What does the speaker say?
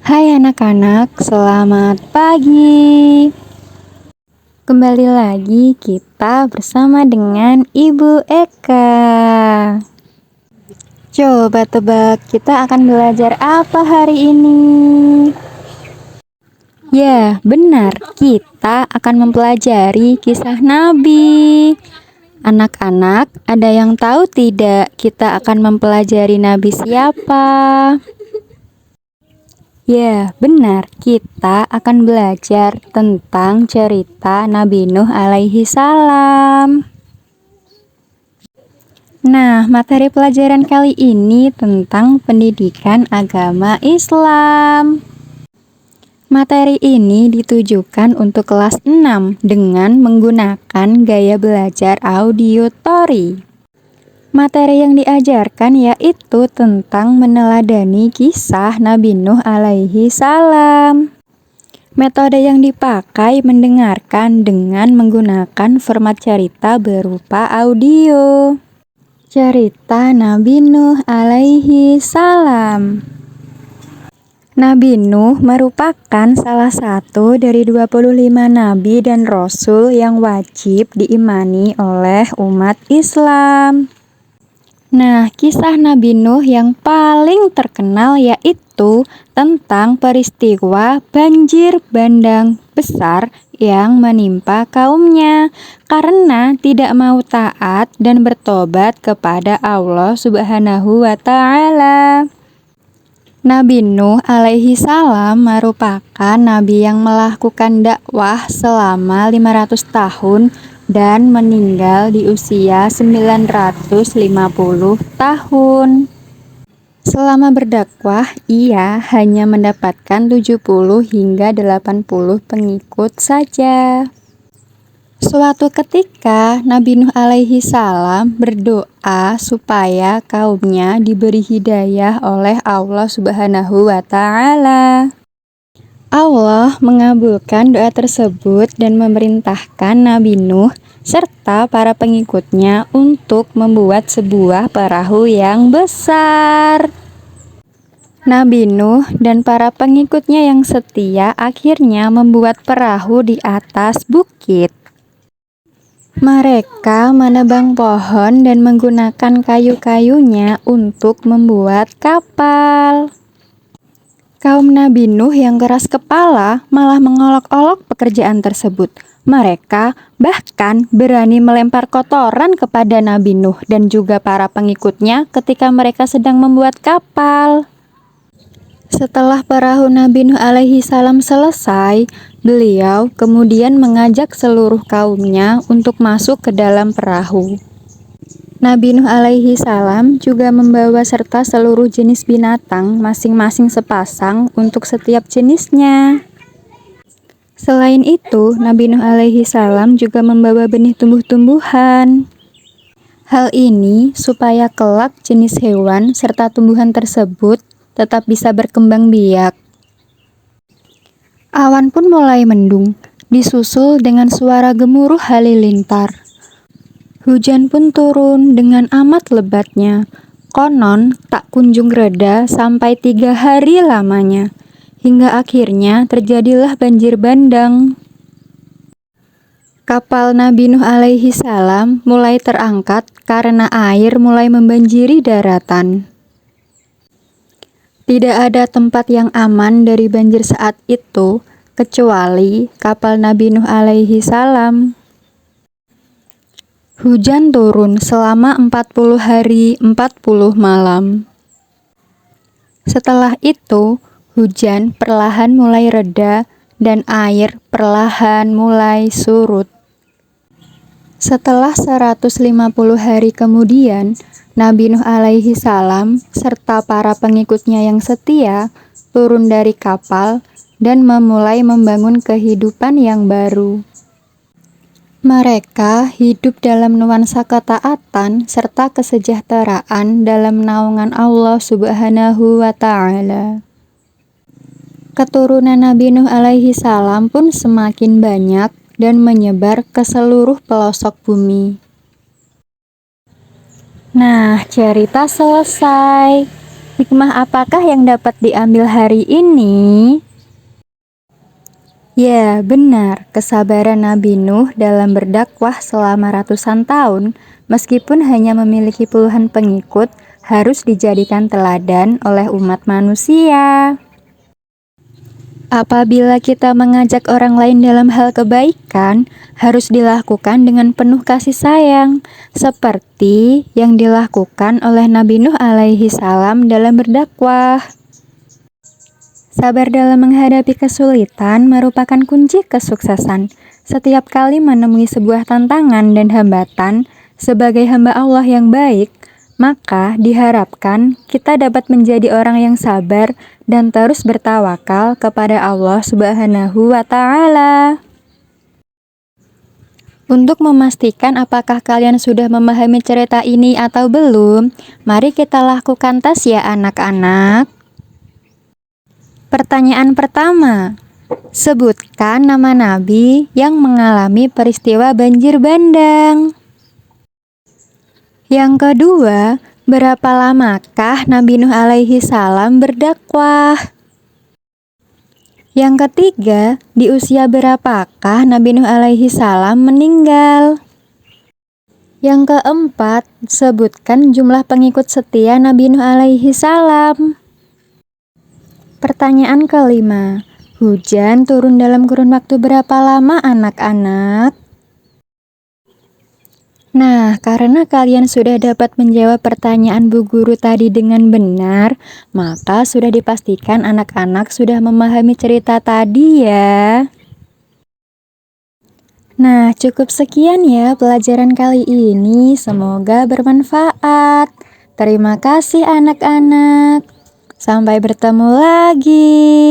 Hai anak-anak, selamat pagi. Kembali lagi kita bersama dengan Ibu Eka. Coba tebak, kita akan belajar apa hari ini? Ya, benar. Kita akan mempelajari kisah Nabi. Anak-anak, ada yang tahu tidak kita akan mempelajari Nabi siapa? Ya, benar. Kita akan belajar tentang cerita Nabi Nuh alaihi salam. Nah, materi pelajaran kali ini tentang pendidikan agama Islam. Materi ini ditujukan untuk kelas 6 dengan menggunakan gaya belajar auditori. Materi yang diajarkan yaitu tentang meneladani kisah Nabi Nuh alaihi salam. Metode yang dipakai mendengarkan dengan menggunakan format cerita berupa audio. Cerita Nabi Nuh alaihi salam. Nabi Nuh merupakan salah satu dari 25 nabi dan rasul yang wajib diimani oleh umat Islam. Nah, kisah Nabi Nuh yang paling terkenal yaitu tentang peristiwa banjir bandang besar yang menimpa kaumnya karena tidak mau taat dan bertobat kepada Allah Subhanahu wa Ta'ala. Nabi Nuh alaihi salam merupakan nabi yang melakukan dakwah selama 500 tahun dan meninggal di usia 950 tahun. Selama berdakwah, ia hanya mendapatkan 70 hingga 80 pengikut saja. Suatu ketika, Nabi Nuh alaihi salam berdoa supaya kaumnya diberi hidayah oleh Allah Subhanahu wa Ta'ala. Allah mengabulkan doa tersebut dan memerintahkan Nabi Nuh serta para pengikutnya untuk membuat sebuah perahu yang besar. Nabi Nuh dan para pengikutnya yang setia akhirnya membuat perahu di atas bukit. Mereka menebang pohon dan menggunakan kayu-kayunya untuk membuat kapal. Kaum Nabi Nuh yang keras kepala malah mengolok-olok pekerjaan tersebut. Mereka bahkan berani melempar kotoran kepada Nabi Nuh dan juga para pengikutnya ketika mereka sedang membuat kapal. Setelah perahu Nabi Nuh alaihi salam selesai, beliau kemudian mengajak seluruh kaumnya untuk masuk ke dalam perahu. Nabi Nuh alaihi salam juga membawa serta seluruh jenis binatang masing-masing sepasang untuk setiap jenisnya. Selain itu, Nabi Nuh alaihi salam juga membawa benih tumbuh-tumbuhan. Hal ini supaya kelak jenis hewan serta tumbuhan tersebut tetap bisa berkembang biak. Awan pun mulai mendung, disusul dengan suara gemuruh halilintar. Hujan pun turun dengan amat lebatnya. Konon tak kunjung reda sampai 3 hari lamanya. Hingga akhirnya terjadilah banjir bandang. Kapal Nabi Nuh alaihi salam mulai terangkat karena air mulai membanjiri daratan. Tidak ada tempat yang aman dari banjir saat itu kecuali kapal Nabi Nuh alaihi salam. Hujan turun selama 40 hari 40 malam. Setelah itu, hujan perlahan mulai reda dan air perlahan mulai surut. Setelah 150 hari kemudian, Nabi Nuh alaihi salam serta para pengikutnya yang setia turun dari kapal dan memulai membangun kehidupan yang baru. Mereka hidup dalam nuansa ketaatan serta kesejahteraan dalam naungan Allah Subhanahu wa Ta'ala. Keturunan Nabi Nuh alaihi salam pun semakin banyak dan menyebar ke seluruh pelosok bumi. Nah, cerita selesai. Hikmah apakah yang dapat diambil hari ini? Ya, benar. Kesabaran Nabi Nuh dalam berdakwah selama ratusan tahun, meskipun hanya memiliki puluhan pengikut, harus dijadikan teladan oleh umat manusia. Apabila kita mengajak orang lain dalam hal kebaikan, harus dilakukan dengan penuh kasih sayang, seperti yang dilakukan oleh Nabi Nuh alaihi salam dalam berdakwah. Sabar dalam menghadapi kesulitan merupakan kunci kesuksesan. Setiap kali menemui sebuah tantangan dan hambatan, sebagai hamba Allah yang baik, maka diharapkan kita dapat menjadi orang yang sabar dan terus bertawakal kepada Allah Subhanahu wa Ta'ala. Untuk memastikan apakah kalian sudah memahami cerita ini atau belum, mari kita lakukan tes ya anak-anak. Pertanyaan pertama, sebutkan nama nabi yang mengalami peristiwa banjir bandang. Yang kedua, berapa lamakah Nabi Nuh alaihi salam berdakwah? Yang ketiga, di usia berapakah Nabi Nuh alaihi salam meninggal? Yang keempat, sebutkan jumlah pengikut setia Nabi Nuh alaihi salam. Pertanyaan kelima, hujan turun dalam kurun waktu berapa lama anak-anak? Nah, karena kalian sudah dapat menjawab pertanyaan Bu Guru tadi dengan benar, maka sudah dipastikan anak-anak sudah memahami cerita tadi ya. Nah, cukup sekian ya pelajaran kali ini. Semoga bermanfaat. Terima kasih anak-anak. Sampai bertemu lagi.